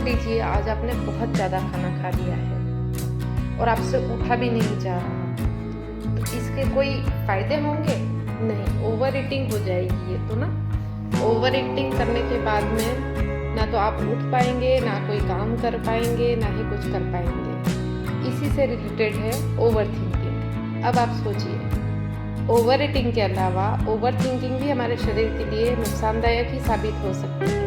लीजिए आज आपने बहुत ज़्यादा खाना खा लिया है और आपसे उठा भी नहीं जा रहा, तो इसके कोई फ़ायदे होंगे? नहीं, ओवर ईटिंग हो जाएगी ये तो ना। ओवर ईटिंग करने के बाद में ना तो आप उठ पाएंगे, ना कोई काम कर पाएंगे, ना ही कुछ कर पाएंगे। इसी से रिलेटेड है ओवर थिंकिंग। अब आप सोचिए, ओवर ईटिंग के अलावा ओवर थिंकिंग भी हमारे शरीर के लिए नुकसानदायक ही साबित हो सकती है।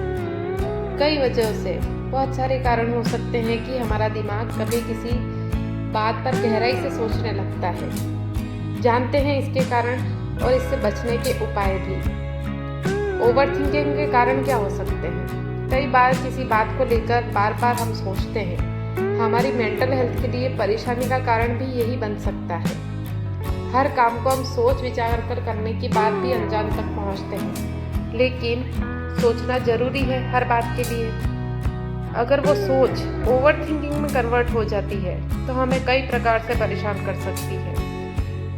कई वजहों से, बहुत सारे कारण हो सकते हैं कि हमारा दिमाग कभी किसी बात पर गहराई से सोचने लगता है। जानते हैं इसके कारण और इससे बचने के उपाय भी। ओवर थिंकिंग के कारण क्या हो सकते हैं? कई बार किसी बात को लेकर बार बार हम सोचते हैं। हमारी मेंटल हेल्थ के लिए परेशानी का कारण भी यही बन सकता है। हर काम को हम सोच विचार कर करने के बाद भी अंजाम तक पहुंचते हैं, लेकिन सोचना जरूरी है हर बात के लिए। अगर वो सोच ओवर थिंकिंग में कन्वर्ट हो जाती है तो हमें कई प्रकार से परेशान कर सकती है।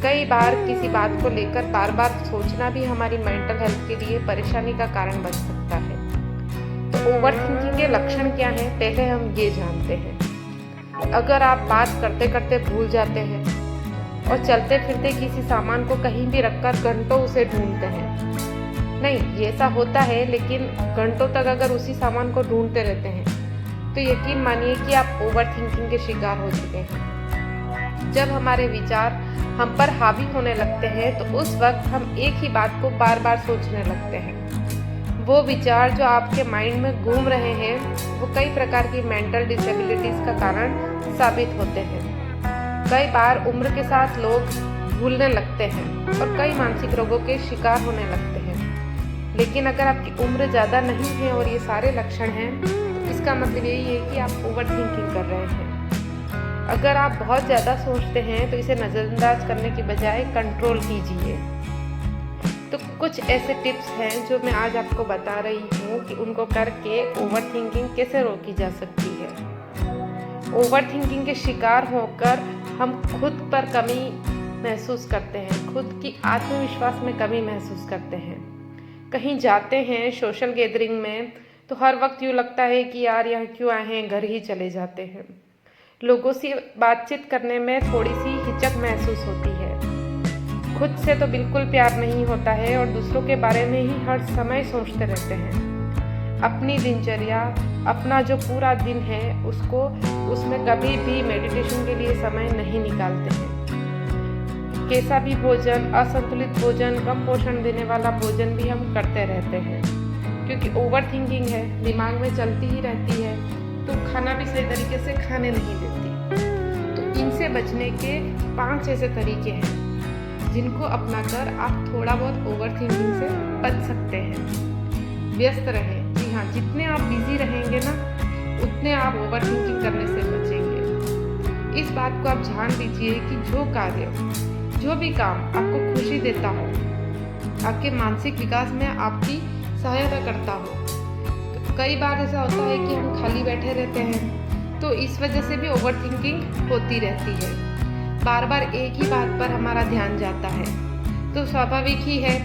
कई बार किसी बात को लेकर बार बार सोचना भी हमारी मेंटल हेल्थ के लिए परेशानी का कारण बन सकता है। तो ओवर थिंकिंग के लक्षण क्या हैं, पहले हम ये जानते हैं। अगर आप बात करते करते भूल जाते हैं और चलते फिरते किसी सामान को कहीं भी रखकर घंटों उसे ढूंढते हैं। नहीं, ये ऐसा होता है, लेकिन घंटों तक अगर उसी सामान को ढूंढते रहते हैं तो यकीन मानिए कि आप ओवर थिंकिंग के शिकार हो चुके हैं। जब हमारे विचार हम पर हावी होने लगते हैं तो उस वक्त हम एक ही बात को बार बार सोचने लगते हैं। वो विचार जो आपके माइंड में घूम रहे हैं वो कई प्रकार की मेंटल डिसेबिलिटीज का कारण साबित होते हैं। कई बार उम्र के साथ लोग भूलने लगते हैं और कई मानसिक रोगों के शिकार होने लगते हैं। लेकिन अगर आपकी उम्र ज़्यादा नहीं है और ये सारे लक्षण हैं तो इसका मतलब यही है कि आप ओवर थिंकिंग कर रहे हैं। अगर आप बहुत ज़्यादा सोचते हैं तो इसे नज़रअंदाज करने की बजाय कंट्रोल कीजिए। तो कुछ ऐसे टिप्स हैं जो मैं आज आपको बता रही हूँ कि उनको करके ओवर थिंकिंग कैसे रोकी जा सकती है। ओवर थिंकिंग के शिकार होकर हम खुद पर कमी महसूस करते हैं, खुद की आत्मविश्वास में कमी महसूस करते हैं। कहीं जाते हैं सोशल गैदरिंग में तो हर वक्त यूँ लगता है कि यार यहाँ क्यों आए हैं, घर ही चले जाते हैं। लोगों से बातचीत करने में थोड़ी सी हिचक महसूस होती है। खुद से तो बिल्कुल प्यार नहीं होता है और दूसरों के बारे में ही हर समय सोचते रहते हैं। अपनी दिनचर्या, अपना जो पूरा दिन है उसमें कभी भी मेडिटेशन के लिए समय नहीं निकालते हैं। कैसा भी भोजन, असंतुलित भोजन, कम पोषण देने वाला भोजन भी हम करते रहते हैं, क्योंकि ओवर थिंकिंग है, दिमाग में चलती ही रहती है, तो खाना भी सही तरीके से खाने नहीं देती। तो इनसे बचने के 5 ऐसे तरीके हैं जिनको अपनाकर आप थोड़ा बहुत ओवर थिंकिंग से बच सकते हैं। व्यस्त रहें, जी हाँ, जितने आप बिजी रहेंगे ना उतने आप ओवर थिंकिंग करने से बचेंगे। इस बात को आप जान लीजिए कि जो भी काम आपको खुशी देता हो, आपके मानसिक विकास में आपकी सहायता करता हो। तो कई बार ऐसा होता है कि हम खाली बैठे रहते हैं तो इस वजह से भी ओवर थिंकिंग होती रहती है। बार बार एक ही बात पर हमारा ध्यान जाता है, तो स्वाभाविक ही है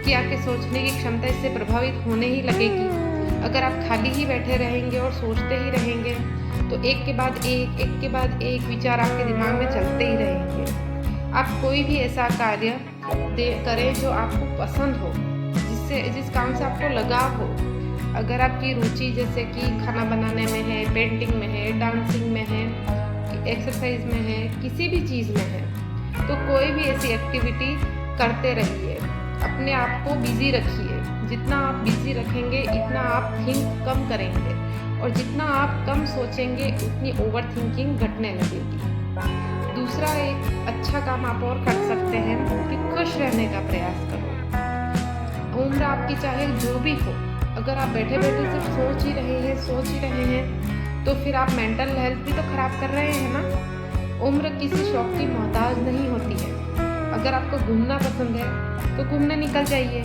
कि आपके सोचने की क्षमता इससे प्रभावित होने ही लगेगी। अगर आप खाली ही बैठे रहेंगे और सोचते ही रहेंगे तो एक के बाद एक विचार आपके दिमाग में चलते ही रहेंगे। आप कोई भी ऐसा कार्य करें जो आपको पसंद हो, जिस काम से आपको लगाव हो। अगर आपकी रुचि जैसे कि खाना बनाने में है, पेंटिंग में है, डांसिंग में है, एक्सरसाइज में है, किसी भी चीज़ में है, तो कोई भी ऐसी एक्टिविटी करते रहिए। अपने आप को बिजी रखिए। जितना आप बिजी रखेंगे इतना आप थिंक कम करेंगे और जितना आप कम सोचेंगे उतनी ओवर थिंकिंग घटने लगेगी। दूसरा एक अच्छा काम आप और कर सकते हैं कि खुश रहने का प्रयास करो। उम्र आपकी चाहे जो भी हो, अगर आप बैठे बैठे सिर्फ सोच ही रहे हैं तो फिर आप मेंटल हेल्थ भी तो खराब कर रहे हैं ना। उम्र किसी शौक की मोहताज नहीं होती है। अगर आपको घूमना पसंद है तो घूमने निकल जाइए।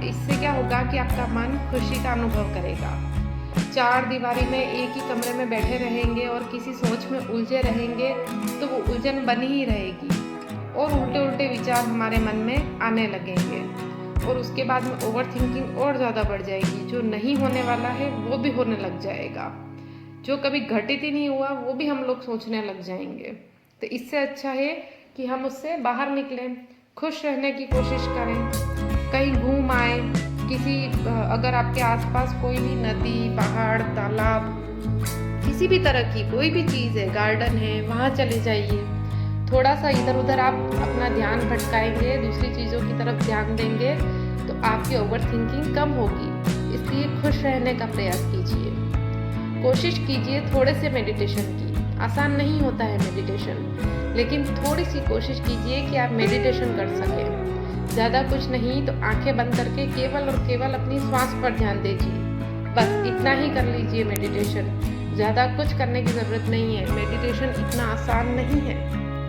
इससे क्या होगा कि आपका मन खुशी का अनुभव करेगा। 4 दीवारी में एक ही कमरे में बैठे रहेंगे और किसी सोच में उलझे रहेंगे तो वो उलझन बनी ही रहेगी और उल्टे उल्टे विचार हमारे मन में आने लगेंगे और उसके बाद में ओवर थिंकिंग और ज़्यादा बढ़ जाएगी। जो नहीं होने वाला है वो भी होने लग जाएगा। जो कभी घटित ही नहीं हुआ वो भी हम लोग सोचने लग जाएंगे। तो इससे अच्छा है कि हम उससे बाहर निकलें, खुश रहने की कोशिश करें, कहीं घूम आए, अगर आपके आसपास कोई भी नदी, पहाड़, तालाब, किसी भी तरह की कोई भी चीज़ है, गार्डन है, वहाँ चले जाइए। थोड़ा सा इधर उधर आप अपना ध्यान भटकाएंगे, दूसरी चीज़ों की तरफ ध्यान देंगे तो आपकी ओवर थिंकिंग कम होगी। इसलिए खुश रहने का प्रयास कीजिए, कोशिश कीजिए थोड़े से मेडिटेशन की। आसान नहीं होता है मेडिटेशन, लेकिन थोड़ी सी कोशिश कीजिए कि आप मेडिटेशन कर सकें। ज़्यादा कुछ नहीं तो आंखें बंद करके केवल और केवल अपनी श्वास पर ध्यान दीजिए, बस इतना ही कर लीजिए मेडिटेशन। ज़्यादा कुछ करने की ज़रूरत नहीं है। मेडिटेशन इतना आसान नहीं है,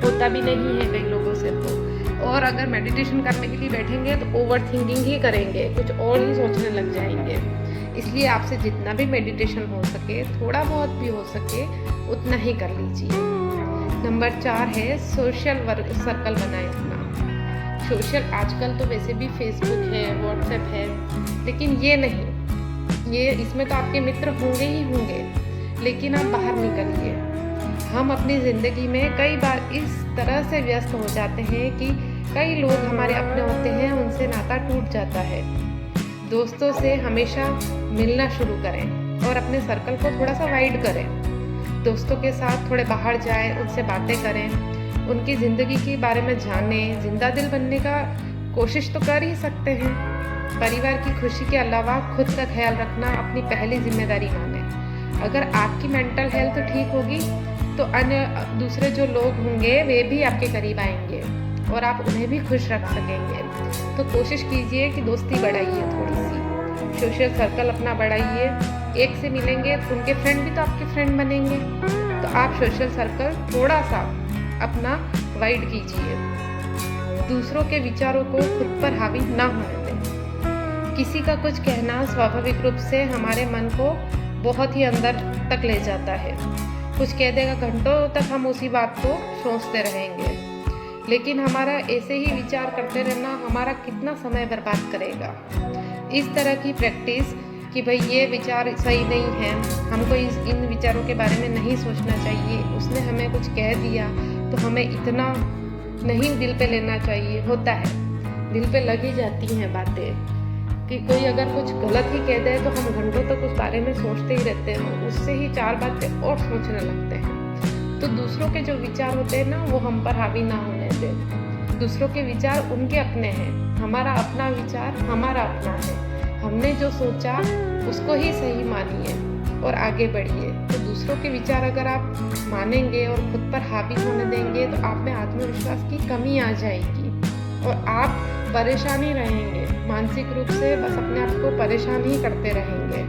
होता भी नहीं है कई लोगों से तो। और अगर मेडिटेशन करने के लिए बैठेंगे तो ओवर थिंकिंग ही करेंगे, कुछ और ही सोचने लग जाएंगे। इसलिए आपसे जितना भी मेडिटेशन हो सके, थोड़ा बहुत भी हो सके, उतना ही कर लीजिए। नंबर 4 है सोशल सर्कल बनाए अपना। सोशल आजकल तो वैसे भी फेसबुक है, व्हाट्सएप है, लेकिन ये नहीं, ये इसमें तो आपके मित्र होंगे ही होंगे, लेकिन आप बाहर निकलिए। हम अपनी ज़िंदगी में कई बार इस तरह से व्यस्त हो जाते हैं कि कई लोग हमारे अपने होते हैं, उनसे नाता टूट जाता है। दोस्तों से हमेशा मिलना शुरू करें और अपने सर्कल को थोड़ा सा वाइड करें। दोस्तों के साथ थोड़े बाहर जाएं, उनसे बातें करें, उनकी ज़िंदगी के बारे में जानें। जिंदा दिल बनने का कोशिश तो कर ही सकते हैं। परिवार की खुशी के अलावा खुद का ख्याल रखना अपनी पहली जिम्मेदारी माने। अगर आपकी मेंटल हेल्थ ठीक होगी तो अन्य दूसरे जो लोग होंगे वे भी आपके करीब आएंगे और आप उन्हें भी खुश रख सकेंगे। तो कोशिश कीजिए कि दोस्ती बढ़ाइए, थोड़ी सी सोशल सर्कल अपना बढ़ाइए। एक से मिलेंगे तो उनके फ्रेंड भी तो आपके फ्रेंड बनेंगे। तो आप सोशल सर्कल थोड़ा सा अपना वाइड कीजिए। दूसरों के विचारों को खुद पर हावी ना होने दें। किसी का कुछ कहना स्वाभाविक रूप से हमारे मन को बहुत ही अंदर तक ले जाता है। कुछ कह देगा, घंटों तक हम उसी बात को सोचते रहेंगे, लेकिन हमारा ऐसे ही विचार करते रहना हमारा कितना समय बर्बाद करेगा। इस तरह की प्रैक्टिस कि भाई ये विचार सही नहीं है, हमको इन विचारों के बारे में नहीं सोचना चाहिए, उसने हमें कुछ कह दिया तो हमें इतना नहीं दिल पे लेना चाहिए। होता है, दिल पे लग ही जाती हैं बातें कि कोई अगर कुछ गलत ही कह दे तो हम घंटों तक उस बारे में सोचते ही रहते हैं, उससे ही 4 बातें और सोचने लगते हैं। तो दूसरों के जो विचार होते हैं ना, वो हम पर हावी ना होने दें। दूसरों के विचार उनके अपने हैं, हमारा अपना विचार हमारा अपना है। हमने जो सोचा उसको ही सही मानिए और आगे बढ़िए। तो दूसरों के विचार अगर आप मानेंगे और खुद पर हावी होने देंगे तो आप में आत्मविश्वास की कमी आ जाएगी और आप परेशान ही रहेंगे। मानसिक रूप से बस अपने आप को परेशान ही करते रहेंगे।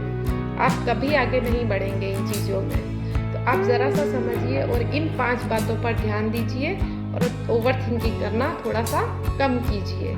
आप कभी आगे नहीं बढ़ेंगे इन चीज़ों में। तो आप ज़रा सा समझिए और इन 5 बातों पर ध्यान दीजिए और ओवर थिंकिंग करना थोड़ा सा कम कीजिए।